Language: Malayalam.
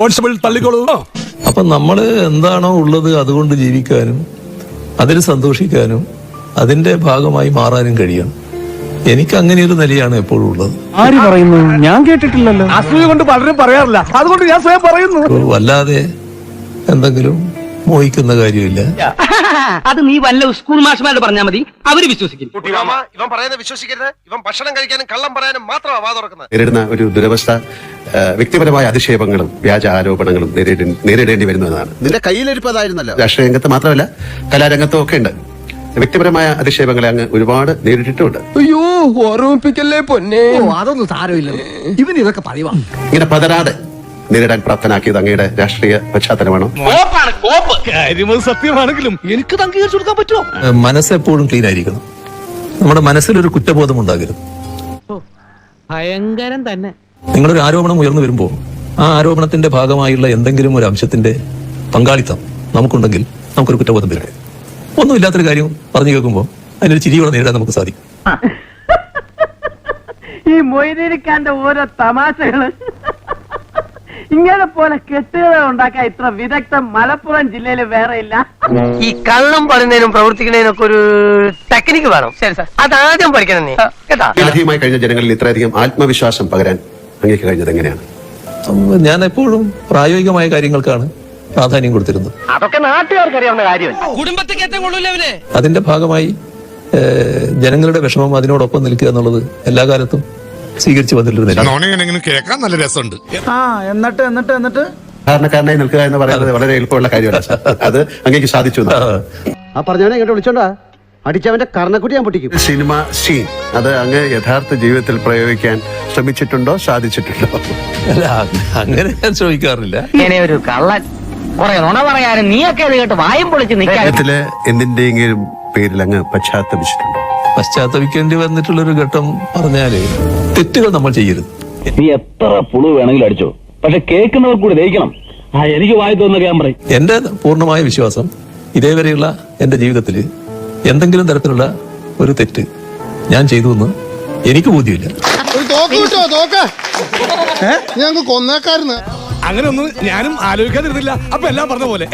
കോൺസ്റ്റബിൾ തള്ളിക്കോളൂ. അപ്പൊ നമ്മള് എന്താണോ ഉള്ളത് അതുകൊണ്ട് ജീവിക്കാനും അതിൽ സന്തോഷിക്കാനും അതിന്റെ ഭാഗമായി മാറാനും കഴിയണം. എനിക്ക് അങ്ങനെ ഒരു നിലയാണ് എപ്പോഴും ഉള്ളത്. ആര് പറയുന്നു? ഞാൻ കേട്ടിട്ടില്ലല്ലോ. അസൂയ കൊണ്ട് പലരും പറയാറില്ല, അതുകൊണ്ട് ഞാൻ സ്വയം പറയുന്നു. വല്ലാതെ എന്തെങ്കിലും മോഹിക്കുന്ന കാര്യമില്ല. അത് നീ വല്ല സ്കൂൾ മാഷ്മാരോട് പറഞ്ഞാൽ മതി, അവര് വിശ്വസിക്കും. ഇവൻ പറയുന്നത് വിശ്വസിക്കരുത്. ഇവൻ ഭക്ഷണം കഴിക്കാനും കള്ളം പറയാനും മാത്രമാണ് വാ തുറക്കുന്നത്. നേരിടുന്ന ഒരു ദുരവസ്ഥ വ്യക്തിപരമായ അധിക്ഷേപങ്ങളും വ്യാജ ആരോപണങ്ങളും നേരിടേണ്ടി വരുന്നതാണ്. നിന്റെ കയ്യിലിരിപ്പതായിരുന്നല്ലോ. രാഷ്ട്രീയ രംഗത്ത് മാത്രമല്ല കലാരംഗത്തും ഒക്കെ ഉണ്ട്. വ്യക്തിപരമായ അധിക്ഷേപങ്ങളെ അങ്ങ് ഒരുപാട് നേരിട്ടിട്ടുണ്ട്. അയ്യോ, ഓർമ്മിപ്പിക്കല്ലേ പൊന്നെ. അതൊന്നും സാരമില്ല, ഇവൻ ഇതൊക്കെ പറയുവാ. ഇങ്ങനെ പതരാതെ നേരിടാൻ പ്രാപ്തനാക്കിയത് അങ്ങയുടെ രാഷ്ട്രീയ പശ്ചാത്തലമാണോ? സത്യമാണെങ്കിലും എനിക്ക് അംഗീകരിച്ചു കൊടുക്കാൻ പറ്റുമോ? മനസ്സെപ്പോഴും ക്ലീൻ ആയിരിക്കണം. നമ്മുടെ മനസ്സിലൊരു കുറ്റബോധം ഉണ്ടാകരുത്. ഭയങ്കരം തന്നെ. നിങ്ങളൊരു ആരോപണം ഉയർന്നു വരുമ്പോൾ ആ ആരോപണത്തിന്റെ ഭാഗമായുള്ള എന്തെങ്കിലും ഒരു അംശത്തിന്റെ പങ്കാളിത്തം നമുക്കുണ്ടെങ്കിൽ നമുക്കൊരു കുറ്റബോധം വരും. ഒന്നുമില്ലാത്തൊരു കാര്യം പറഞ്ഞു കേൾക്കുമ്പോൾ അതിനൊരു ചിരിയോടെ നേരിടാൻ നമുക്ക് സാധിക്കും. ഈ മൊയ്തീനിക്കാന്റെ ഓരോ തമാശകള് ഇങ്ങനെ പോലെ കെട്ടുകഥ ഉണ്ടാക്കാൻ ഇത്ര വിദഗ്ധം മലപ്പുറം ജില്ലയിൽ വേറെ ഇല്ല. ഈ കള്ളം പറയുന്നതിനും പ്രവർത്തിക്കുന്നതിനും ഒക്കെ ഒരു ടെക്നിക്ക് വേണം. ശരി സാർ, അതാദ്യം പഠിക്കണം നീ കേട്ടാ. ആദ്യമായി കഴിഞ്ഞ ജനങ്ങളിൽ ഇത്രയധികം ആത്മവിശ്വാസം പകരാൻ അങ്ങേക്ക് കഴിഞ്ഞത് എങ്ങനെയാണ്? ഞാൻ എപ്പോഴും പ്രായോഗികമായ കാര്യങ്ങൾക്കാണ് പ്രാധാന്യം കൊടുത്തിരുന്നത്. അതൊക്കെ നാട്ടുകാർക്ക് അറിയാവുന്ന കാര്യമല്ല. കുടുംബത്തെ കയറ്റം കൊള്ളൂല്ലേ? അതിന്റെ ഭാഗമായി ജനങ്ങളുടെ വിഷമം അതിനോടൊപ്പം നിൽക്കുക എന്നുള്ളത് എല്ലാ കാലത്തും സ്വീകരിച്ചു വന്നിട്ടുള്ള കേൾക്കാൻ നല്ല രസമുണ്ട്. എന്നിട്ട് സാധാരണക്കാരനായി നിൽക്കുക എന്ന് പറയുന്നത് വളരെ എളുപ്പമുള്ള കാര്യമല്ല. അത് അങ്ങേക്ക് സാധിച്ചു. ആ പറഞ്ഞവനെ ഇങ്ങോട്ട് വിളിച്ചോണ്ടാ അടിച്ചവന്റെ കർണക്കുട്ടി ഞാൻ പൊട്ടിക്കും. സിനിമ സീൻ അത് അങ്ങ് യഥാർത്ഥ ജീവിതത്തിൽ പ്രയോഗിക്കാൻ ശ്രമിച്ചിട്ടുണ്ടോ, സാധിച്ചിട്ടുണ്ടോ? അല്ല, അങ്ങനെ ഞാൻ ശ്രമിക്കാറില്ല. ഇങ്ങനെ ഒരു കള്ളൻ കുറെ നുണ പറയാനും നീയൊക്കെ അത് കേട്ട് വായും പൊളിച്ച് നിൽക്കാൻ എന്തിന്റെയെങ്കിലും പേരിൽ അങ്ങ് പശ്ചാത്തപിച്ചിട്ടുണ്ടോ? പശ്ചാത്തപിക്കേണ്ടി വന്നിട്ടുള്ളൊരു ഘട്ടം പറഞ്ഞാല് തെറ്റുകൾ നമ്മൾ ചെയ്യരുത്. നീ എത്ര പുളു വേണമെങ്കിലും അടിച്ചോ, പക്ഷെ കേൾക്കുന്നവർ കൂടി ദഹിക്കണം. എനിക്ക് വായി തോന്നുന്ന ഞാൻ പറയും. എന്റെ പൂർണ്ണമായ വിശ്വാസം ഇതേവരെയുള്ള എന്റെ ജീവിതത്തിൽ എന്തെങ്കിലും തരത്തിലുള്ള ഒരു തെറ്റ് ഞാൻ ചെയ്തു എന്ന് എനിക്ക് ബോധ്യമില്ല. ഞങ്ങൾക്ക് കൊന്നേക്കാരുന്ന്. അങ്ങനെ ഒന്നും ഞാനും ആലോചിക്കാതിരുന്നില്ല. അപ്പൊ എല്ലാം പറഞ്ഞ പോലെ